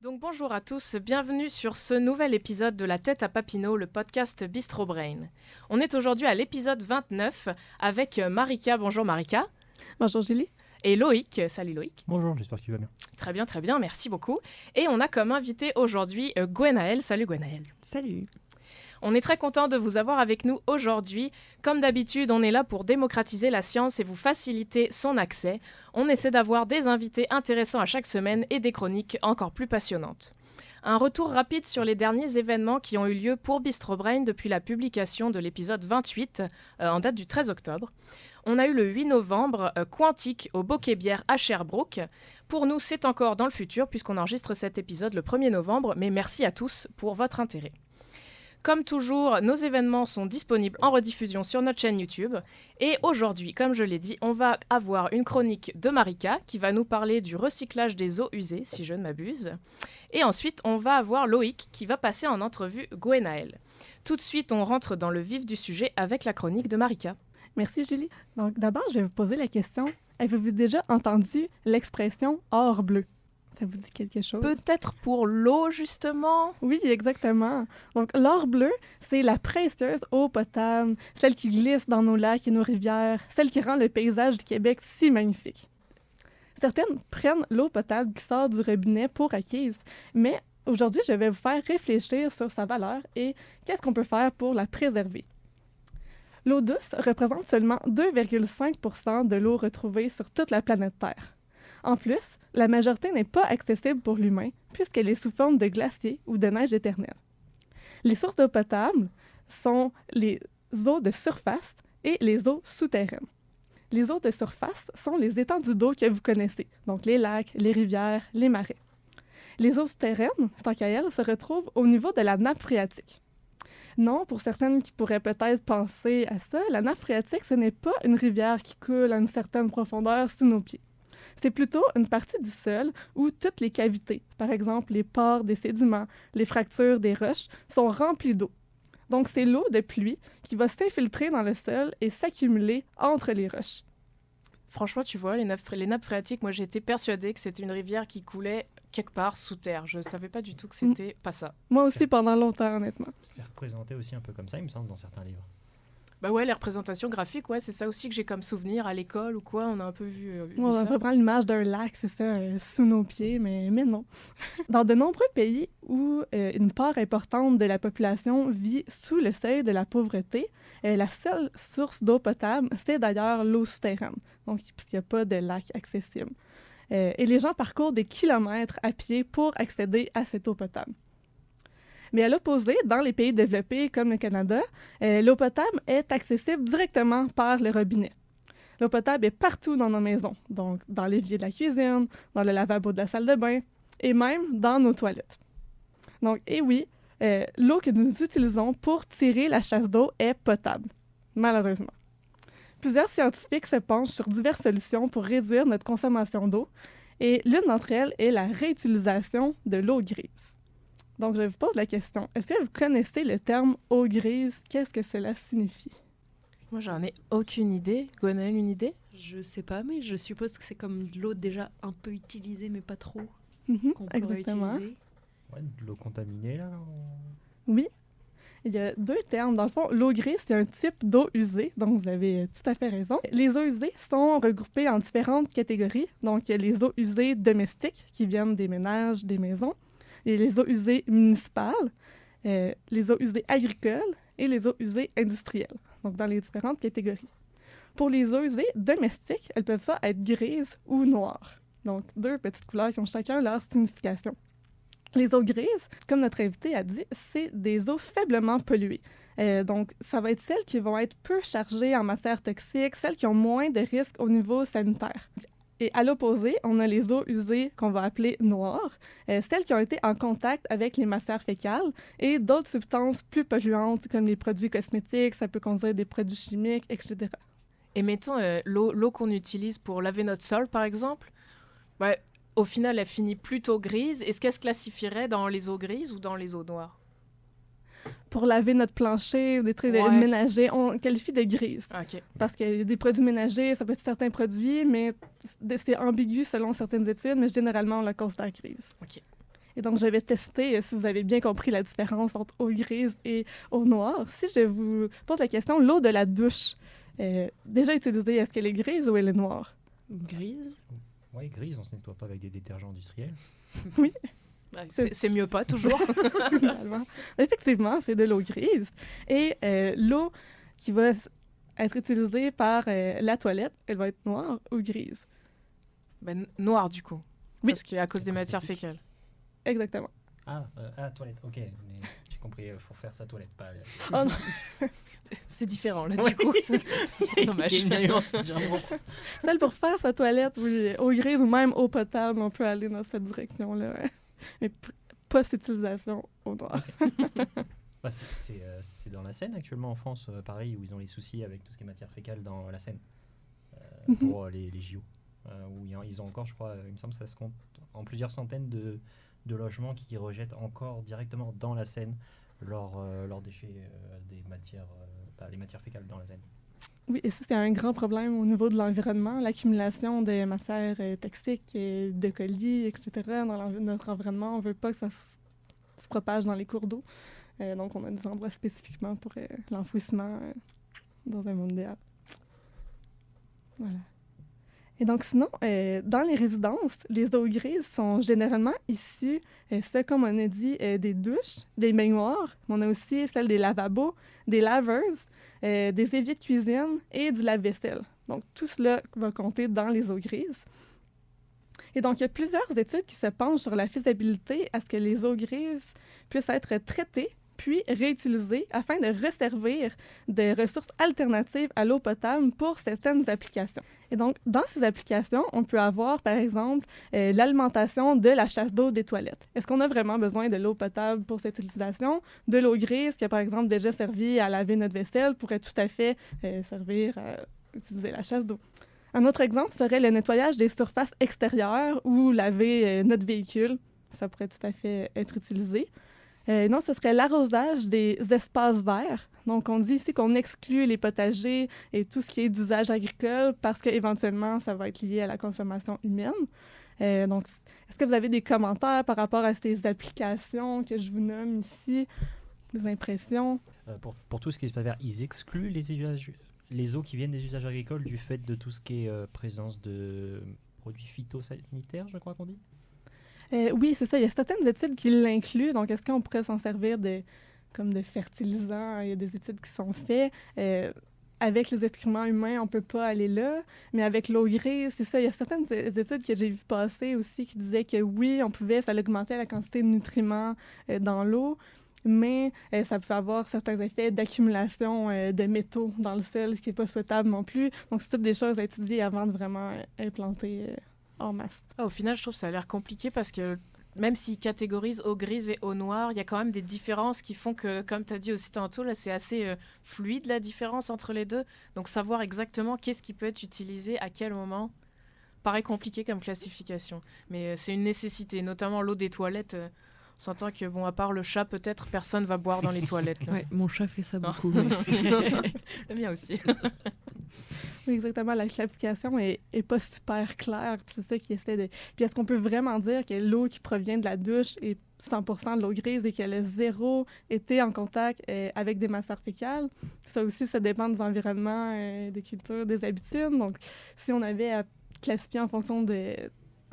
Donc bonjour à tous, bienvenue sur ce nouvel épisode de La Tête à Papineau, le podcast Bistro Brain. On est aujourd'hui à l'épisode 29 avec Marika. Bonjour Marika. Bonjour Julie. Et Loïc. Salut Loïc. Bonjour, j'espère que tu vas bien. Très bien, merci beaucoup. Et on a comme invité aujourd'hui Gwenaëlle. Salut Gwenaëlle. Salut. On est très content de vous avoir avec nous aujourd'hui. Comme d'habitude, on est là pour démocratiser la science et vous faciliter son accès. On essaie d'avoir des invités intéressants à chaque semaine et des chroniques encore plus passionnantes. Un retour rapide sur les derniers événements qui ont eu lieu pour Bistro Brain depuis la publication de l'épisode 28 en date du 13 octobre. On a eu le 8 novembre Quantique au Bokeh Bière à Sherbrooke. Pour nous, c'est encore dans le futur puisqu'on enregistre cet épisode le 1er novembre, mais merci à tous pour votre intérêt. Comme toujours, nos événements sont disponibles en rediffusion sur notre chaîne YouTube. Et aujourd'hui, comme je l'ai dit, on va avoir une chronique de Marika qui va nous parler du recyclage des eaux usées, si je ne m'abuse. Et ensuite, on va avoir Loïc qui va passer en entrevue Gwenaëlle. Tout de suite, on rentre dans le vif du sujet avec la chronique de Marika. Merci Julie. Donc d'abord, je vais vous poser la question. Avez-vous déjà entendu l'expression « or bleu » ? Ça vous dit quelque chose? Peut-être pour l'eau, justement? Oui, exactement. Donc, l'or bleu, c'est la précieuse eau potable, celle qui glisse dans nos lacs et nos rivières, celle qui rend le paysage du Québec si magnifique. Certaines prennent l'eau potable qui sort du robinet pour acquise, mais aujourd'hui, je vais vous faire réfléchir sur sa valeur et qu'est-ce qu'on peut faire pour la préserver. L'eau douce représente seulement 2,5 % de l'eau retrouvée sur toute la planète Terre. En plus, la majorité n'est pas accessible pour l'humain puisqu'elle est sous forme de glaciers ou de neige éternelle. Les sources d'eau potable sont les eaux de surface et les eaux souterraines. Les eaux de surface sont les étendues d'eau que vous connaissez, donc les lacs, les rivières, les marais. Les eaux souterraines, tant qu'à elles, se retrouvent au niveau de la nappe phréatique. Non, pour certaines qui pourraient peut-être penser à ça, la nappe phréatique, ce n'est pas une rivière qui coule à une certaine profondeur sous nos pieds. C'est plutôt une partie du sol où toutes les cavités, par exemple les pores des sédiments, les fractures des roches, sont remplies d'eau. Donc, c'est l'eau de pluie qui va s'infiltrer dans le sol et s'accumuler entre les roches. Franchement, tu vois, les nappes phréatiques, moi j'étais persuadée que c'était une rivière qui coulait quelque part sous terre. Je ne savais pas du tout que c'était pas ça. Moi aussi, pendant longtemps, honnêtement. C'est représenté aussi un peu comme ça, il me semble, dans certains livres. Bah ouais, les représentations graphiques, ouais, c'est ça aussi que j'ai comme souvenir à l'école ou quoi, on a un peu vu on ça. va prendre l'image d'un lac, c'est ça, sous nos pieds, mais non. Dans de nombreux pays où une part importante de la population vit sous le seuil de la pauvreté, la seule source d'eau potable, c'est d'ailleurs l'eau souterraine, donc parce qu'il n'y a pas de lac accessible. Et les gens parcourent des kilomètres à pied pour accéder à cette eau potable. Mais à l'opposé, dans les pays développés comme le Canada, l'eau potable est accessible directement par le robinet. L'eau potable est partout dans nos maisons, donc dans l'évier de la cuisine, dans le lavabo de la salle de bain et même dans nos toilettes. Donc, et oui, l'eau que nous utilisons pour tirer la chasse d'eau est potable, malheureusement. Plusieurs scientifiques se penchent sur diverses solutions pour réduire notre consommation d'eau et l'une d'entre elles est la réutilisation de l'eau grise. Donc, je vous pose la question. Est-ce que vous connaissez le terme « eau grise »? Qu'est-ce que cela signifie? Moi, j'en ai aucune idée. Gwenaëlle, une idée? Je sais pas, mais je suppose que c'est comme de l'eau déjà un peu utilisée, mais pas trop, qu'on peut Exactement. réutiliser. Ouais, de l'eau contaminée, là. Oui. Il y a deux termes. Dans le fond, l'eau grise, c'est un type d'eau usée, donc vous avez tout à fait raison. Les eaux usées sont regroupées en différentes catégories. Donc, il y a les eaux usées domestiques, qui viennent des ménages, des maisons, et les eaux usées municipales, les eaux usées agricoles et les eaux usées industrielles, donc dans les différentes catégories. Pour les eaux usées domestiques, elles peuvent soit être grises ou noires, donc deux petites couleurs qui ont chacun leur signification. Les eaux grises, comme notre invité a dit, c'est des eaux faiblement polluées. Donc, ça va être celles qui vont être peu chargées en matières toxiques, celles qui ont moins de risques au niveau sanitaire. Et à l'opposé, on a les eaux usées qu'on va appeler noires, celles qui ont été en contact avec les matières fécales et d'autres substances plus polluantes comme les produits cosmétiques, ça peut conduire des produits chimiques, etc. Et mettons l'eau qu'on utilise pour laver notre sol, par exemple, ouais, au final, elle finit plutôt grise. Est-ce qu'elle se classifierait dans les eaux grises ou dans les eaux noires? Pour laver notre plancher ou des trucs Ouais. ménagers, on qualifie de grise. OK. Parce qu'il y a des produits ménagers, ça peut être certains produits, mais c'est ambigu selon certaines études, mais généralement, on la considère grise. OK. Et donc, je vais tester si vous avez bien compris la différence entre eau grise et eau noire. Si je vous pose la question, l'eau de la douche, déjà utilisée, est-ce qu'elle est grise ou elle est noire? Grise. Ouais, grise, on se nettoie pas avec des détergents industriels. Oui. Ouais, c'est mieux pas, toujours. Finalement. Effectivement, c'est de l'eau grise. Et l'eau qui va être utilisée par la toilette, elle va être noire ou grise. Ben, noir, du coup. Oui. Parce qu'à cause des matières Cosmétique. fécales. Exactement. Toilette, ok. Mais j'ai compris, faut faire sa toilette, pas... Oh non. C'est différent, là, Ouais. du coup. C'est dommage. Il y a une nuance, vraiment. Celle pour faire sa toilette, oui, eau grise ou même eau potable, on peut aller dans cette direction-là. Mais post-utilisation, eau noire. Bah, c'est dans la Seine actuellement en France, Paris, où ils ont les soucis avec tout ce qui est matière fécale dans la Seine pour les JO. Où ils ont encore, je crois, il me semble que ça se compte en plusieurs centaines de logements qui rejettent encore directement dans la Seine leurs déchets des matières, les matières fécales dans la Seine. Oui, et ça, c'est un grand problème au niveau de l'environnement, l'accumulation de matières toxiques, de colis, etc. dans notre environnement. On ne veut pas que ça se propage dans les cours d'eau. Donc, on a des endroits spécifiquement pour l'enfouissement dans un monde idéal. Voilà. Et donc, sinon, dans les résidences, les eaux grises sont généralement issues, comme on a dit, des douches, des baignoires, mais on a aussi celles des lavabos, des laveuses, des éviers de cuisine et du lave-vaisselle. Donc, tout cela va compter dans les eaux grises. Et donc, il y a plusieurs études qui se penchent sur la faisabilité à ce que les eaux grises puissent être traitées puis réutilisées afin de resservir des ressources alternatives à l'eau potable pour certaines applications. Et donc, dans ces applications, on peut avoir, par exemple, l'alimentation de la chasse d'eau des toilettes. Est-ce qu'on a vraiment besoin de l'eau potable pour cette utilisation? De l'eau grise, qui a, par exemple, déjà servi à laver notre vaisselle, pourrait tout à fait servir à utiliser la chasse d'eau. Un autre exemple serait le nettoyage des surfaces extérieures ou laver notre véhicule. Ça pourrait tout à fait être utilisé. Non, ce serait l'arrosage des espaces verts. Donc, on dit ici qu'on exclut les potagers et tout ce qui est d'usage agricole parce qu'éventuellement, ça va être lié à la consommation humaine. Donc, est-ce que vous avez des commentaires par rapport à ces applications que je vous nomme ici, des impressions? Pour tout ce qui est espace vert, ils excluent les eaux qui viennent des usages agricoles du fait de tout ce qui est présence de produits phytosanitaires, je crois qu'on dit? Oui, c'est ça. Il y a certaines études qui l'incluent. Donc, est-ce qu'on pourrait s'en servir comme de fertilisant? Il y a des études qui sont faites. Avec les excréments humains, on ne peut pas aller là. Mais avec l'eau grise, c'est ça. Il y a certaines études que j'ai vues passer aussi qui disaient que oui, ça augmentait la quantité de nutriments dans l'eau. Mais ça peut avoir certains effets d'accumulation de métaux dans le sol, ce qui n'est pas souhaitable non plus. Donc, c'est toutes des choses à étudier avant de vraiment implanter en masse. Au final, je trouve que ça a l'air compliqué parce que même s'ils catégorisent eau grise et eau noire, il y a quand même des différences qui font que, comme tu as dit aussi tantôt, là, c'est assez fluide la différence entre les deux. Donc, savoir exactement qu'est-ce qui peut être utilisé à quel moment paraît compliqué comme classification. Mais c'est une nécessité, notamment l'eau des toilettes. On s'entend que, bon, à part le chat, peut-être personne va boire dans les toilettes. Là. Ouais, mon chat fait ça beaucoup. Le mien aussi. Oui, exactement. La classification est pas super claire. C'est ça qui essaie de... Puis est-ce qu'on peut vraiment dire que l'eau qui provient de la douche est 100% de l'eau grise et qu'elle a zéro été en contact avec des matières fécales? Ça aussi, ça dépend des environnements, des cultures, des habitudes. Donc, si on avait à classifier en fonction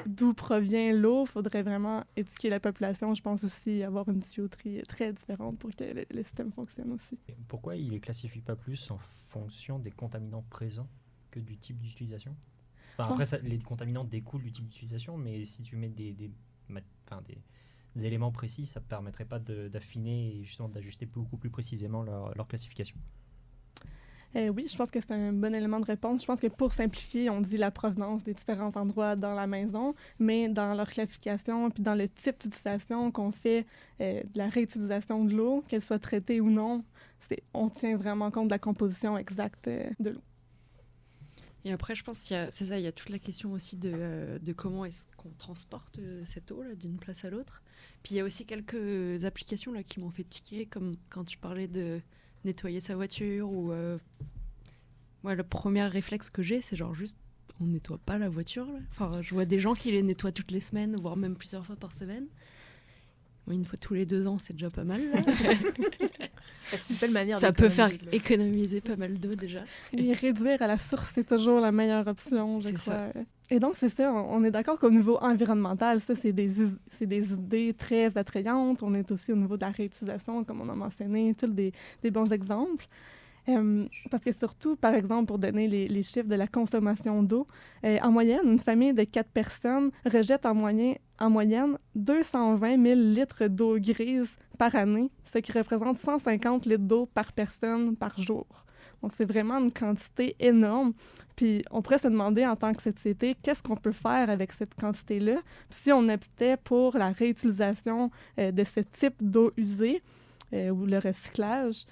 d'où provient l'eau, il faudrait vraiment éduquer la population. Je pense aussi avoir une tuyauterie très différente pour que le système fonctionne aussi. Et pourquoi ils ne les classifient pas plus en fonction des contaminants présents que du type d'utilisation? Enfin, après, les contaminants découlent du type d'utilisation, mais si tu mets des éléments précis, ça ne permettrait pas d'affiner et justement d'ajuster beaucoup plus précisément leur classification? Oui, je pense que c'est un bon élément de réponse. Je pense que pour simplifier, on dit la provenance des différents endroits dans la maison, mais dans leur classification, puis dans le type d'utilisation qu'on fait de la réutilisation de l'eau, qu'elle soit traitée ou non, on tient vraiment compte de la composition exacte de l'eau. Et après, je pense il y a toute la question aussi de comment est-ce qu'on transporte cette eau là, d'une place à l'autre. Puis il y a aussi quelques applications là, qui m'ont fait tiquer, comme quand tu parlais de nettoyer sa voiture ou moi le premier réflexe que j'ai c'est genre juste on nettoie pas la voiture là. Enfin je vois des gens qui les nettoient toutes les semaines voire même plusieurs fois par semaine. Moi, une fois tous les 2 ans c'est déjà pas mal là. C'est une belle manière ça peut faire économiser pas mal d'eau déjà. Et réduire à la source, c'est toujours la meilleure option, je crois. Ça. Et donc, c'est ça, on est d'accord qu'au niveau environnemental, ça, c'est des idées très attrayantes. On est aussi au niveau de la réutilisation, comme on a mentionné, tous des bons exemples. Parce que surtout, par exemple, pour donner les chiffres de la consommation d'eau, en moyenne, une famille de 4 personnes rejette en moyenne 220 000 litres d'eau grise par année, ce qui représente 150 litres d'eau par personne par jour. Donc, c'est vraiment une quantité énorme. Puis, on pourrait se demander en tant que société, qu'est-ce qu'on peut faire avec cette quantité-là si on optait pour la réutilisation de ce type d'eau usée ou le recyclage.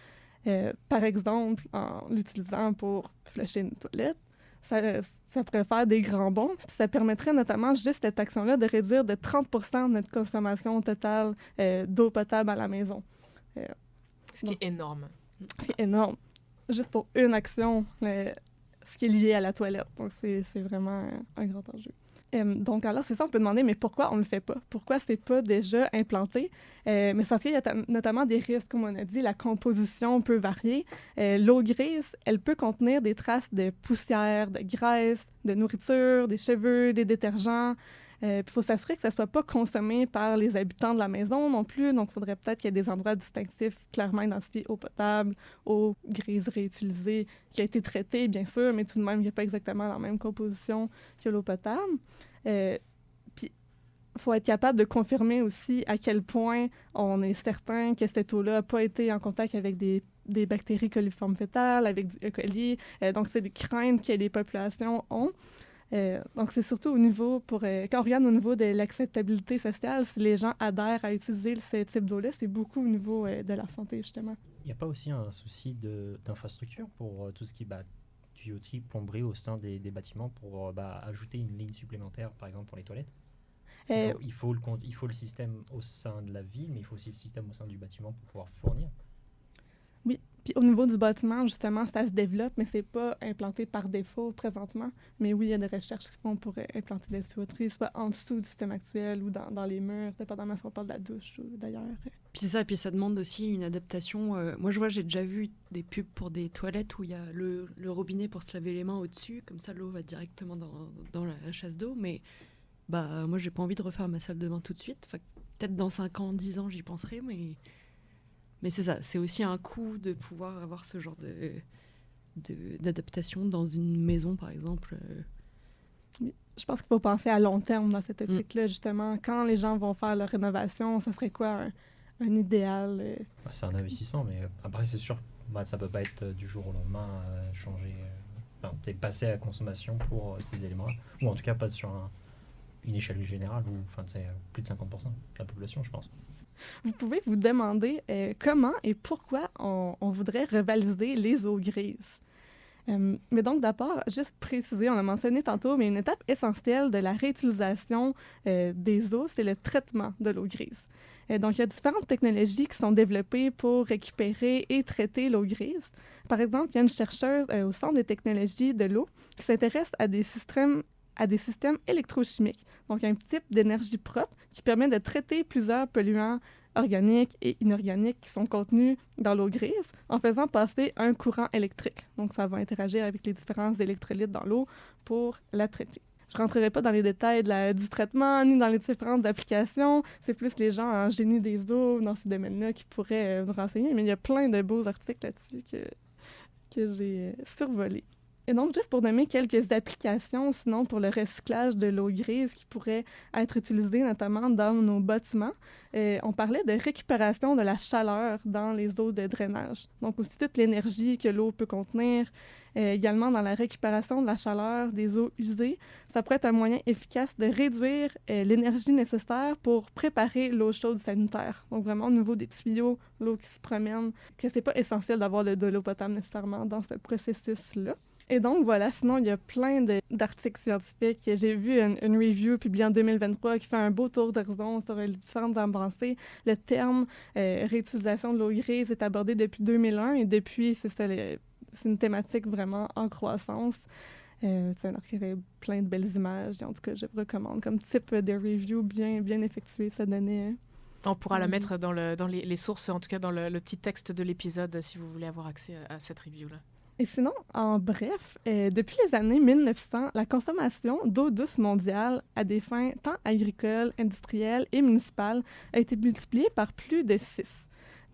Par exemple, en l'utilisant pour flusher une toilette, ça pourrait faire des grands bons. Puis ça permettrait notamment, juste cette action-là, de réduire de 30% notre consommation totale d'eau potable à la maison. Ce qui est énorme. C'est énorme. Juste pour une action, ce qui est lié à la toilette. Donc, c'est vraiment un grand enjeu. Donc, alors, c'est ça, on peut demander, mais pourquoi on ne le fait pas? Pourquoi c'est pas déjà implanté? Mais c'est parce qu'il y a notamment des risques, comme on a dit, la composition peut varier. L'eau grise, elle peut contenir des traces de poussière, de graisse, de nourriture, des cheveux, des détergents. Il faut s'assurer que ça ne soit pas consommé par les habitants de la maison non plus. Donc, il faudrait peut-être qu'il y ait des endroits distinctifs clairement identifiés, eau potable, eau grise réutilisée, qui a été traitée, bien sûr, mais tout de même, il n'y a pas exactement la même composition que l'eau potable. Puis, il faut être capable de confirmer aussi à quel point on est certain que cette eau-là n'a pas été en contact avec des bactéries coliformes fétales, avec du E. coli. Donc, c'est des craintes que les populations ont. Donc, c'est surtout au niveau, quand on regarde au niveau de l'acceptabilité sociale, si les gens adhèrent à utiliser ce type d'eau-là, c'est beaucoup au niveau de la santé, justement. Il n'y a pas aussi un souci d'infrastructure pour tout ce qui est tuyauterie, plomberie au sein des bâtiments pour ajouter une ligne supplémentaire, par exemple, pour les toilettes? Il faut le système au sein de la ville, mais il faut aussi le système au sein du bâtiment pour pouvoir fournir. Oui. Puis au niveau du bâtiment, justement, ça se développe, mais c'est pas implanté par défaut présentement. Mais oui, il y a des recherches qui se font pour implanter des tuyauteries, soit en dessous du système actuel ou dans les murs, dépendamment si on parle de la douche ou d'ailleurs. Puis ça demande aussi une adaptation. Moi, j'ai déjà vu des pubs pour des toilettes où il y a le robinet pour se laver les mains au-dessus, comme ça l'eau va directement dans la chasse d'eau. Mais moi, j'ai pas envie de refaire ma salle de bain tout de suite. Enfin, peut-être dans 5 ans, 10 ans, j'y penserai, mais c'est ça, c'est aussi un coût de pouvoir avoir ce genre d'adaptation dans une maison, par exemple. Je pense qu'il faut penser à long terme dans cette optique-là, justement. Quand les gens vont faire leur rénovation, ça serait quoi un idéal? C'est un investissement, mais après, c'est sûr, ça ne peut pas être du jour au lendemain changer, peut-être passer à la consommation pour ces éléments-là, ou en tout cas pas sur une échelle générale, ou plus de 50% de la population, je pense. Vous pouvez vous demander comment et pourquoi on voudrait rivaliser les eaux grises. Mais donc, d'abord, juste préciser, on a mentionné tantôt, mais une étape essentielle de la réutilisation des eaux, c'est le traitement de l'eau grise. Donc, il y a différentes technologies qui sont développées pour récupérer et traiter l'eau grise. Par exemple, il y a une chercheuse au Centre des technologies de l'eau qui s'intéresse à des systèmes électrochimiques, donc un type d'énergie propre qui permet de traiter plusieurs polluants organiques et inorganiques qui sont contenus dans l'eau grise en faisant passer un courant électrique. Donc, ça va interagir avec les différents électrolytes dans l'eau pour la traiter. Je ne rentrerai pas dans les détails du traitement ni dans les différentes applications. C'est plus les gens en génie des eaux dans ces domaines-là qui pourraient nous renseigner, mais il y a plein de beaux articles là-dessus que j'ai survolés. Et donc, juste pour nommer quelques applications, sinon pour le recyclage de l'eau grise qui pourrait être utilisée notamment dans nos bâtiments, on parlait de récupération de la chaleur dans les eaux de drainage. Donc aussi toute l'énergie que l'eau peut contenir, également dans la récupération de la chaleur des eaux usées. Ça pourrait être un moyen efficace de réduire l'énergie nécessaire pour préparer l'eau chaude sanitaire. Donc vraiment au niveau des tuyaux, l'eau qui se promène, que c'est pas essentiel d'avoir de l'eau potable nécessairement dans ce processus-là. Et donc, voilà, sinon, il y a plein d'articles scientifiques. J'ai vu une review publiée en 2023 qui fait un beau tour d'horizon sur les différentes avancées. Le terme réutilisation de l'eau grise est abordé depuis 2001 et depuis, c'est une thématique vraiment en croissance. C'est un article avec plein de belles images. Et en tout cas, je vous recommande comme type de review bien effectué. Ça donnait... On pourra la mettre dans les sources, en tout cas dans le petit texte de l'épisode, si vous voulez avoir accès à cette review-là. Et sinon, en bref, depuis les années 1900, la consommation d'eau douce mondiale à des fins tant agricoles, industrielles et municipales a été multipliée par plus de 6.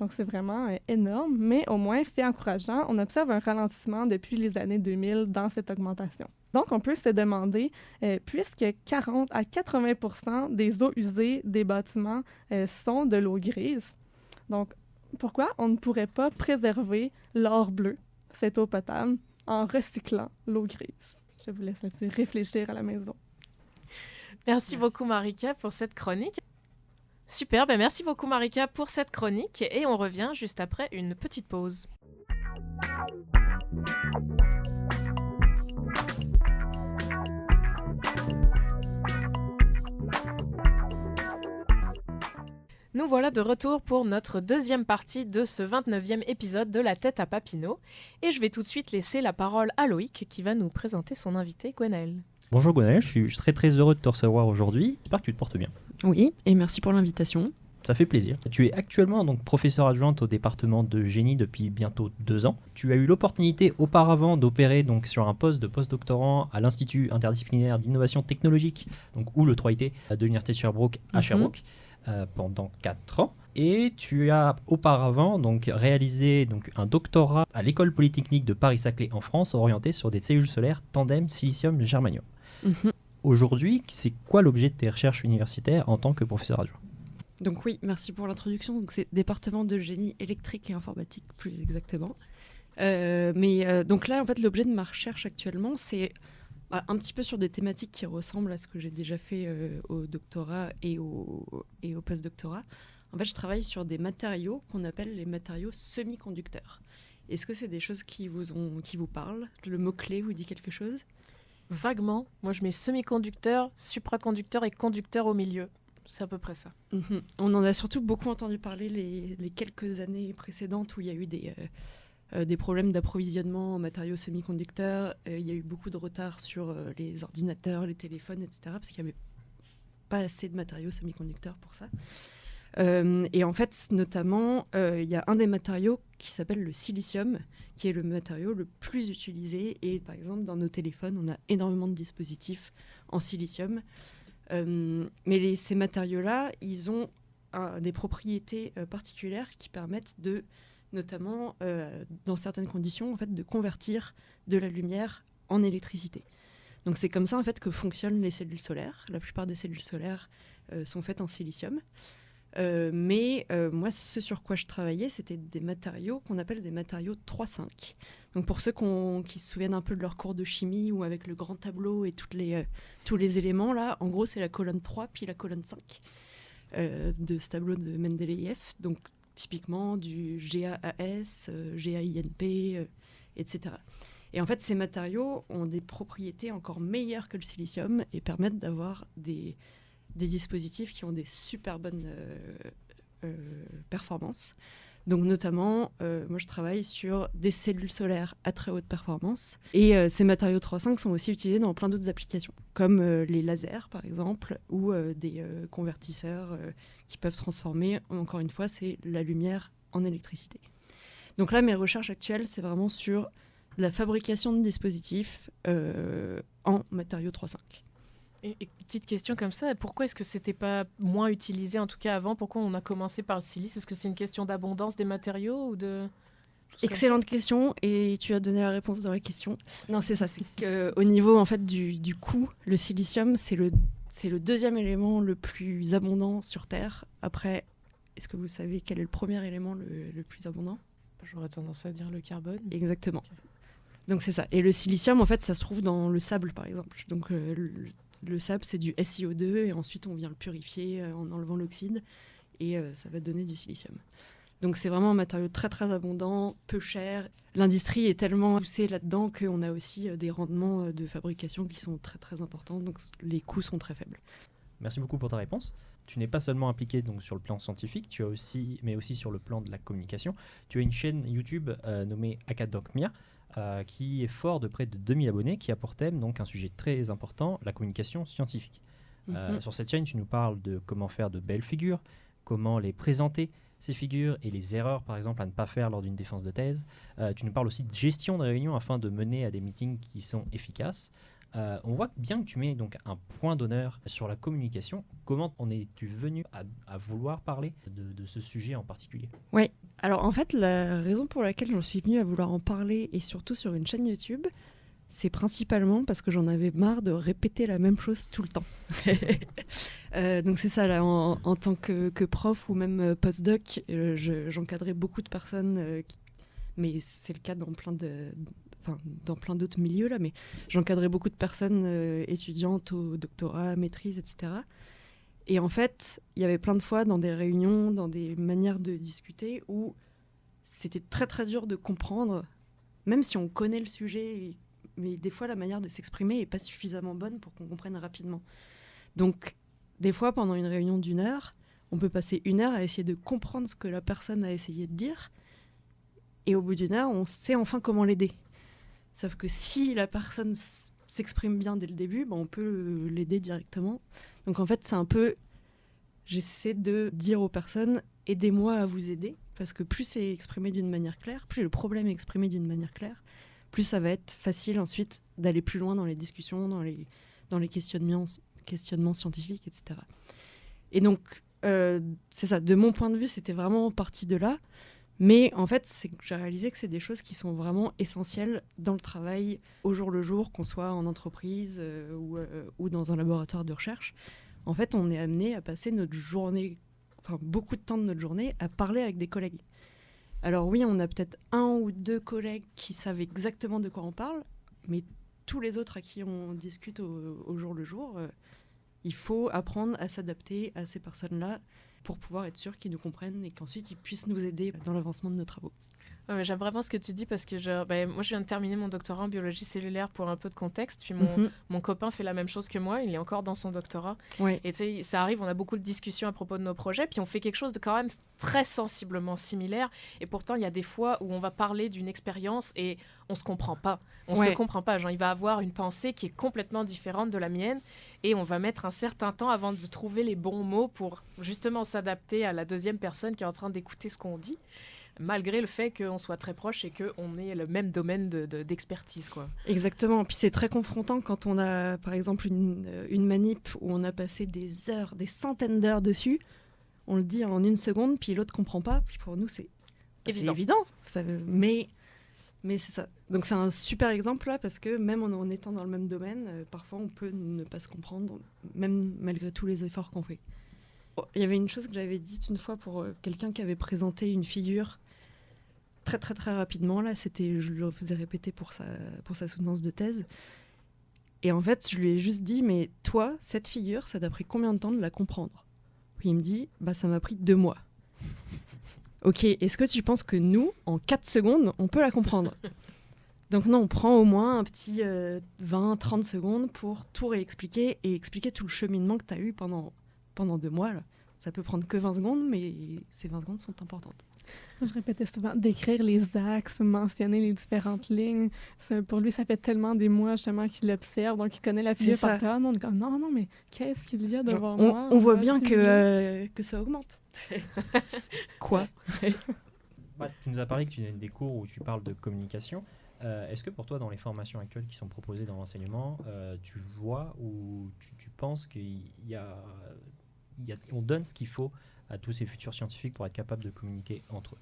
Donc, c'est vraiment énorme, mais au moins, fait encourageant, on observe un ralentissement depuis les années 2000 dans cette augmentation. Donc, on peut se demander, puisque 40 à 80% des eaux usées des bâtiments sont de l'eau grise, donc pourquoi on ne pourrait pas préserver l'or bleu, cette eau potable, en recyclant l'eau grise? Je vous laisse là-dessus réfléchir à la maison. Merci beaucoup, Marika, pour cette chronique. Super, merci beaucoup, Marika, pour cette chronique. Et on revient juste après une petite pause. Nous voilà de retour pour notre deuxième partie de ce 29e épisode de La Tête à Papineau. Et je vais tout de suite laisser la parole à Loïc qui va nous présenter son invité Gwenaël. Bonjour Gwenaël, je suis très très heureux de te recevoir aujourd'hui. J'espère que tu te portes bien. Oui, et merci pour l'invitation. Ça fait plaisir. Tu es actuellement donc professeure adjointe au département de génie depuis bientôt 2 ans. Tu as eu l'opportunité auparavant d'opérer donc sur un poste de postdoctorant à l'Institut interdisciplinaire d'innovation technologique, donc ou le 3IT de l'Université de Sherbrooke à Sherbrooke. Pendant 4 ans. Et tu as auparavant donc, réalisé donc, un doctorat à l'École polytechnique de Paris-Saclay en France, orienté sur des cellules solaires tandem silicium-germanium. Aujourd'hui, c'est quoi l'objet de tes recherches universitaires en tant que professeur adjoint? Donc oui, merci pour l'introduction. Donc, c'est département de génie électrique et informatique, plus exactement. Donc là, en fait, l'objet de ma recherche actuellement, c'est un petit peu sur des thématiques qui ressemblent à ce que j'ai déjà fait au doctorat et au post-doctorat. En fait, je travaille sur des matériaux qu'on appelle les matériaux semi-conducteurs. Est-ce que c'est des choses qui vous parlent? Le mot-clé vous dit quelque chose? Vaguement. Moi, je mets semi-conducteur, supraconducteur et conducteur au milieu. C'est à peu près ça. On en a surtout beaucoup entendu parler les quelques années précédentes où il y a eu des problèmes d'approvisionnement en matériaux semi-conducteurs. Il y a eu beaucoup de retard sur les ordinateurs, les téléphones, etc. parce qu'il n'y avait pas assez de matériaux semi-conducteurs pour ça. Et en fait, notamment, il y a un des matériaux qui s'appelle le silicium, qui est le matériau le plus utilisé. Et par exemple, dans nos téléphones, on a énormément de dispositifs en silicium. Mais ces matériaux-là, ils ont des propriétés particulières qui permettent de, notamment dans certaines conditions, en fait, de convertir de la lumière en électricité. Donc c'est comme ça en fait que fonctionnent les cellules solaires. La plupart des cellules solaires sont faites en silicium. Mais moi, ce sur quoi je travaillais, c'était des matériaux qu'on appelle des matériaux 3,5. Donc pour ceux qui se souviennent un peu de leur cours de chimie ou avec le grand tableau et tous les éléments, là, en gros, c'est la colonne 3 puis la colonne 5 de ce tableau de Mendeleïev. Donc typiquement du GaAs, GaInP, etc. Et en fait, ces matériaux ont des propriétés encore meilleures que le silicium et permettent d'avoir des dispositifs qui ont des super bonnes performances. Donc notamment, moi je travaille sur des cellules solaires à très haute performance. Et ces matériaux 3,5 sont aussi utilisés dans plein d'autres applications, comme les lasers par exemple, ou des convertisseurs qui peuvent transformer, encore une fois, c'est la lumière en électricité. Donc là, mes recherches actuelles, c'est vraiment sur la fabrication de dispositifs en matériaux 3,5. Et petite question comme ça, pourquoi est-ce que c'était pas moins utilisé en tout cas avant? Pourquoi on a commencé par le silice? Est-ce que c'est une question d'abondance des matériaux ou de... Excellente question, et tu as donné la réponse de la question. Non, c'est ça, c'est qu'au niveau en fait du coût, le silicium, c'est le deuxième élément le plus abondant sur Terre. Après, est-ce que vous savez quel est le premier élément le plus abondant ? J'aurais tendance à dire le carbone. Exactement. Donc c'est ça. Et le silicium, en fait, ça se trouve dans le sable, par exemple. Donc le sable, c'est du SiO2, et ensuite on vient le purifier en enlevant l'oxyde, et ça va donner du silicium. Donc c'est vraiment un matériau très très abondant, peu cher. L'industrie est tellement poussée là-dedans qu'on a aussi des rendements de fabrication qui sont très très importants, donc les coûts sont très faibles. Merci beaucoup pour ta réponse. Tu n'es pas seulement impliqué donc, sur le plan scientifique, mais aussi sur le plan de la communication. Tu as une chaîne YouTube nommée Acadocmia, qui est fort de près de 2000 abonnés, qui a pour thème donc, un sujet très important, la communication scientifique. Sur cette chaîne, tu nous parles de comment faire de belles figures, comment les présenter, ces figures, et les erreurs, par exemple, à ne pas faire lors d'une défense de thèse. Tu nous parles aussi de gestion de réunions afin de mener à des meetings qui sont efficaces. On voit bien que tu mets donc un point d'honneur sur la communication. Comment en es-tu venu à vouloir parler de ce sujet en particulier ? Oui, alors en fait, la raison pour laquelle j'en suis venue à vouloir en parler, et surtout sur une chaîne YouTube, c'est principalement parce que j'en avais marre de répéter la même chose tout le temps. Donc c'est ça, là, en tant que prof ou même postdoc, j'encadrais beaucoup de personnes, mais c'est le cas dans dans plein d'autres milieux, là, mais j'encadrais beaucoup de personnes étudiantes au doctorat, maîtrise, etc. Et en fait, il y avait plein de fois dans des réunions, dans des manières de discuter, où c'était très très dur de comprendre, même si on connaît le sujet, mais des fois la manière de s'exprimer n'est pas suffisamment bonne pour qu'on comprenne rapidement. Donc, des fois, pendant une réunion d'1 heure, on peut passer 1 heure à essayer de comprendre ce que la personne a essayé de dire, et au bout d'1 heure, on sait enfin comment l'aider. Sauf que si la personne s'exprime bien dès le début, on peut l'aider directement. Donc en fait, c'est un peu... J'essaie de dire aux personnes, aidez-moi à vous aider, parce que plus c'est exprimé d'une manière claire, plus le problème est exprimé d'une manière claire, plus ça va être facile ensuite d'aller plus loin dans les discussions, dans les questionnements scientifiques, etc. Et donc, c'est ça, de mon point de vue, c'était vraiment parti de là. Mais en fait, j'ai réalisé que c'est des choses qui sont vraiment essentielles dans le travail au jour le jour, qu'on soit en entreprise ou dans un laboratoire de recherche. En fait, on est amené à passer notre journée, beaucoup de temps de notre journée, à parler avec des collègues. Alors oui, on a peut-être 1 ou 2 collègues qui savent exactement de quoi on parle, mais tous les autres à qui on discute au jour le jour, il faut apprendre à s'adapter à ces personnes-là pour pouvoir être sûr qu'ils nous comprennent et qu'ensuite ils puissent nous aider dans l'avancement de nos travaux. Ouais, mais j'aime vraiment ce que tu dis parce que moi je viens de terminer mon doctorat en biologie cellulaire pour un peu de contexte, puis mon copain fait la même chose que moi, il est encore dans son doctorat. Ouais. Et tu sais, ça arrive, on a beaucoup de discussions à propos de nos projets, puis on fait quelque chose de quand même très sensiblement similaire, et pourtant il y a des fois où on va parler d'une expérience et on se comprend pas. Se comprend pas, genre il va avoir une pensée qui est complètement différente de la mienne, et on va mettre un certain temps avant de trouver les bons mots pour justement s'adapter à la deuxième personne qui est en train d'écouter ce qu'on dit, malgré le fait qu'on soit très proche et qu'on ait le même domaine d'expertise, quoi. Exactement. Puis c'est très confrontant quand on a, par exemple, une manip où on a passé des heures, des centaines d'heures dessus. On le dit en 1 seconde, puis l'autre comprend pas. Puis pour nous, c'est évident. Mais c'est ça. Donc c'est un super exemple là, parce que même en étant dans le même domaine, parfois on peut ne pas se comprendre, même malgré tous les efforts qu'on fait. Il y avait une chose que j'avais dite une fois pour quelqu'un qui avait présenté une figure très très très rapidement. Là, je le faisais répéter pour sa soutenance de thèse. Et en fait, je lui ai juste dit, mais toi, cette figure, ça t'a pris combien de temps de la comprendre ? Puis il me dit, ça m'a pris 2 mois. Ok, est-ce que tu penses que nous, en 4 secondes, on peut la comprendre ? Donc non, on prend au moins un petit 20-30 secondes pour tout réexpliquer et expliquer tout le cheminement que tu as eu pendant 2 mois. Là. Ça peut prendre que 20 secondes, mais ces 20 secondes sont importantes. Je répétais souvent d'écrire les axes, mentionner les différentes lignes. Pour lui, ça fait tellement des mois justement qu'il l'observe, donc il connaît la figure par cœur. On est comme non, mais qu'est-ce qu'il y a devant moi? On voit bien que ça augmente. Quoi? Tu nous as parlé que tu donnes des cours où tu parles de communication. Est-ce que pour toi, dans les formations actuelles qui sont proposées dans l'enseignement, tu vois ou tu penses qu'on donne ce qu'il faut à tous ces futurs scientifiques pour être capables de communiquer entre eux?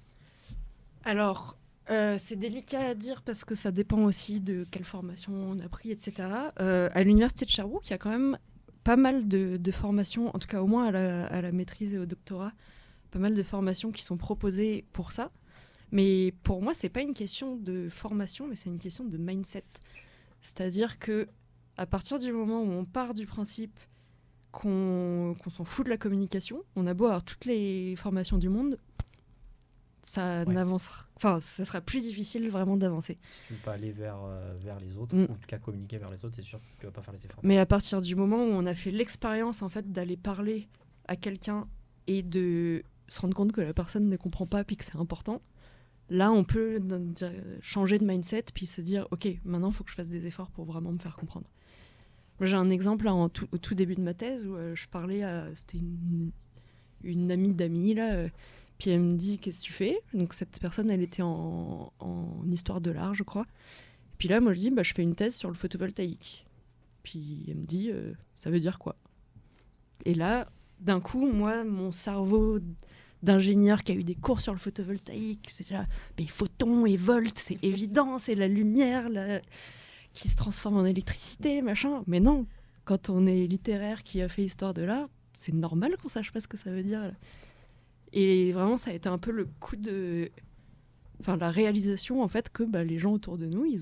Alors, C'est délicat à dire parce que ça dépend aussi de quelle formation on a pris, etc. À l'université de Sherbrooke, il y a quand même pas mal de formations, en tout cas au moins à la maîtrise et au doctorat, pas mal de formations qui sont proposées pour ça. Mais pour moi, c'est pas une question de formation, mais c'est une question de mindset. C'est-à-dire que à partir du moment où on part du principe qu'on s'en fout de la communication, on a beau avoir toutes les formations du monde, ça n'avancera. Enfin, ça sera plus difficile vraiment d'avancer. Si tu veux pas aller vers les autres, ou en tout cas communiquer vers les autres, c'est sûr que tu vas pas faire les efforts. Mais à partir du moment où on a fait l'expérience en fait d'aller parler à quelqu'un et de se rendre compte que la personne ne comprend pas puis que c'est important, là on peut changer de mindset puis se dire ok, maintenant il faut que je fasse des efforts pour vraiment me faire comprendre. Moi, j'ai un exemple là, au tout début de ma thèse où je parlais à c'était une amie d'amis là. Puis elle me dit qu'est-ce que tu fais? Donc cette personne, elle était en histoire de l'art, je crois. Puis là, moi je dis je fais une thèse sur le photovoltaïque. Puis elle me dit ça veut dire quoi? Et là, d'un coup, moi, mon cerveau d'ingénieur qui a eu des cours sur le photovoltaïque, c'est là, mais photons et volts, c'est évident, c'est la lumière qui se transforme en électricité, machin. Mais non, quand on est littéraire qui a fait histoire de l'art, c'est normal qu'on sache pas ce que ça veut dire. Là. Et vraiment, ça a été un peu le coup de... Enfin, la réalisation, en fait, que les gens autour de nous, il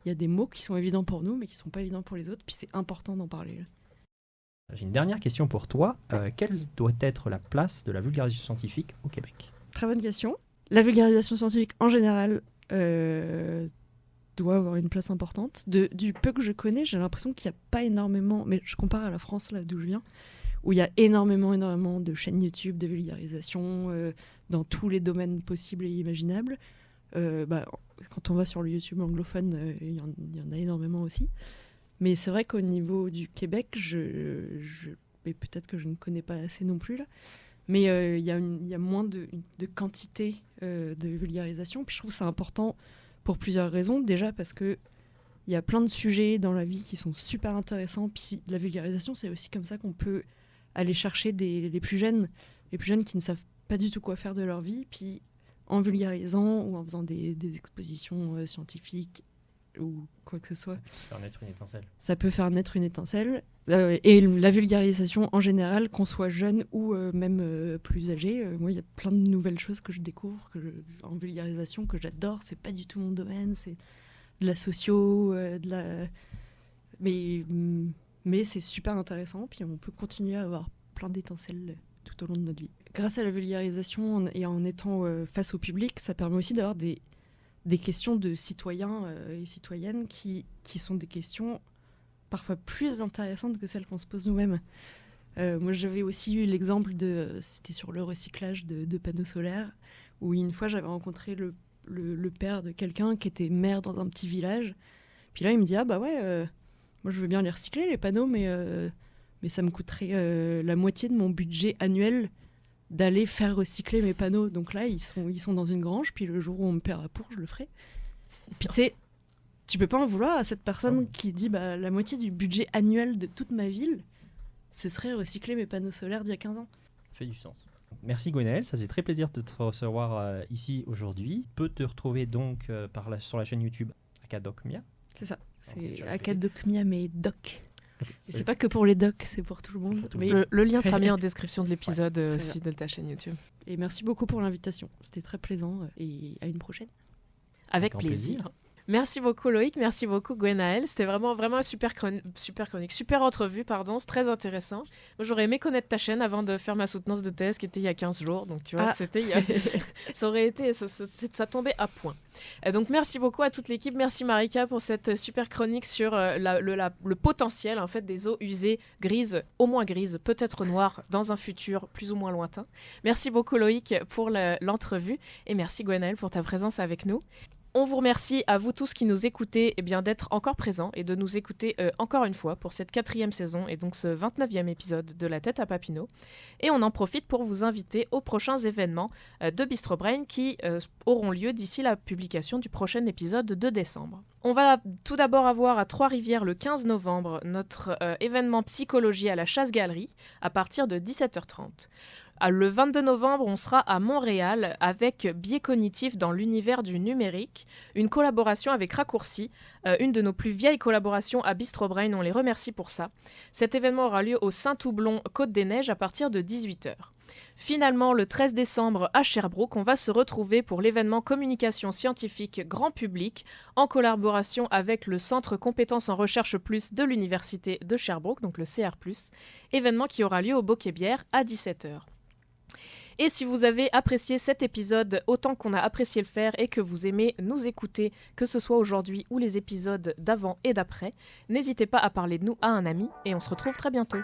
y a des mots qui sont évidents pour nous, mais qui sont pas évidents pour les autres, puis c'est important d'en parler. Là. J'ai une dernière question pour toi. Quelle doit être la place de la vulgarisation scientifique au Québec? Très bonne question. La vulgarisation scientifique, en général, doit avoir une place importante. Du peu que je connais, j'ai l'impression qu'il n'y a pas énormément... Mais je compare à la France, là, d'où je viens, où il y a énormément de chaînes YouTube, de vulgarisation dans tous les domaines possibles et imaginables. Quand on va sur le YouTube anglophone, il y en a énormément aussi. Mais c'est vrai qu'au niveau du Québec, et peut-être que je ne connais pas assez non plus, là, mais il y a moins de quantité de vulgarisation. Puis je trouve que c'est important pour plusieurs raisons. Déjà parce que il y a plein de sujets dans la vie qui sont super intéressants. Puis la vulgarisation, c'est aussi comme ça qu'on peut aller chercher les plus jeunes qui ne savent pas du tout quoi faire de leur vie, puis en vulgarisant ou en faisant des expositions scientifiques ou quoi que ce soit. Ça peut faire naître une étincelle. Et la vulgarisation en général, qu'on soit jeune ou même plus âgé, moi il y a plein de nouvelles choses que je découvre en vulgarisation que j'adore. C'est pas du tout mon domaine, c'est de la socio, mais c'est super intéressant, puis on peut continuer à avoir plein d'étincelles tout au long de notre vie. Grâce à la vulgarisation et en étant face au public, ça permet aussi d'avoir des questions de citoyens et citoyennes qui sont des questions parfois plus intéressantes que celles qu'on se pose nous-mêmes. Moi, j'avais aussi eu l'exemple c'était sur le recyclage de panneaux solaires, où une fois, j'avais rencontré le père de quelqu'un qui était maire dans un petit village. Puis là, il me dit « Ah bah ouais, moi je veux bien les recycler, les panneaux, mais ça me coûterait la moitié de mon budget annuel d'aller faire recycler mes panneaux. Donc là, ils sont dans une grange, puis le jour où on me paiera pour, je le ferai. » Puis tu sais, tu peux pas en vouloir à cette personne qui dit la moitié du budget annuel de toute ma ville, ce serait recycler mes panneaux solaires d'il y a 15 ans. Ça fait du sens. Merci Gwenaëlle, ça faisait très plaisir de te recevoir ici aujourd'hui. Peut te retrouver donc sur la chaîne YouTube Acadocmia. C'est ça, c'est Acadocmia mais doc. Et c'est pas que pour les docs, c'est pour tout le monde. Mais le lien sera mis en description de l'épisode aussi de ta chaîne YouTube. Et merci beaucoup pour l'invitation, c'était très plaisant et à une prochaine. Avec plaisir. Merci beaucoup Loïc, merci beaucoup Gwenaëlle. C'était vraiment une super entrevue, c'est très intéressant. Moi j'aurais aimé connaître ta chaîne avant de faire ma soutenance de thèse qui était il y a 15 jours. Donc tu vois, ça aurait été, ça tombait à point. Donc merci beaucoup à toute l'équipe. Merci Marika pour cette super chronique sur le potentiel en fait des eaux usées grises, au moins grises, peut-être noires dans un futur plus ou moins lointain. Merci beaucoup Loïc pour l'entrevue et merci Gwenaëlle pour ta présence avec nous. On vous remercie à vous tous qui nous écoutez d'être encore présents et de nous écouter encore une fois pour cette 4e saison et donc ce 29e épisode de La Tête à Papineau. Et on en profite pour vous inviter aux prochains événements de Bistro Brain qui auront lieu d'ici la publication du prochain épisode de décembre. On va tout d'abord avoir à Trois-Rivières le 15 novembre notre événement psychologie à la Chasse-Galerie à partir de 17h30. Le 22 novembre, on sera à Montréal avec Biais cognitif dans l'univers du numérique, une collaboration avec Raccourci, une de nos plus vieilles collaborations à Bistro Brain, on les remercie pour ça. Cet événement aura lieu au Saint-Toublon, Côte-des-Neiges, à partir de 18h. Finalement, le 13 décembre à Sherbrooke, on va se retrouver pour l'événement Communication scientifique grand public en collaboration avec le Centre Compétences en Recherche Plus de l'Université de Sherbrooke, donc le CR+, événement qui aura lieu au Boquet-Bière à 17h. Et si vous avez apprécié cet épisode autant qu'on a apprécié le faire et que vous aimez nous écouter, que ce soit aujourd'hui ou les épisodes d'avant et d'après, n'hésitez pas à parler de nous à un ami et on se retrouve très bientôt.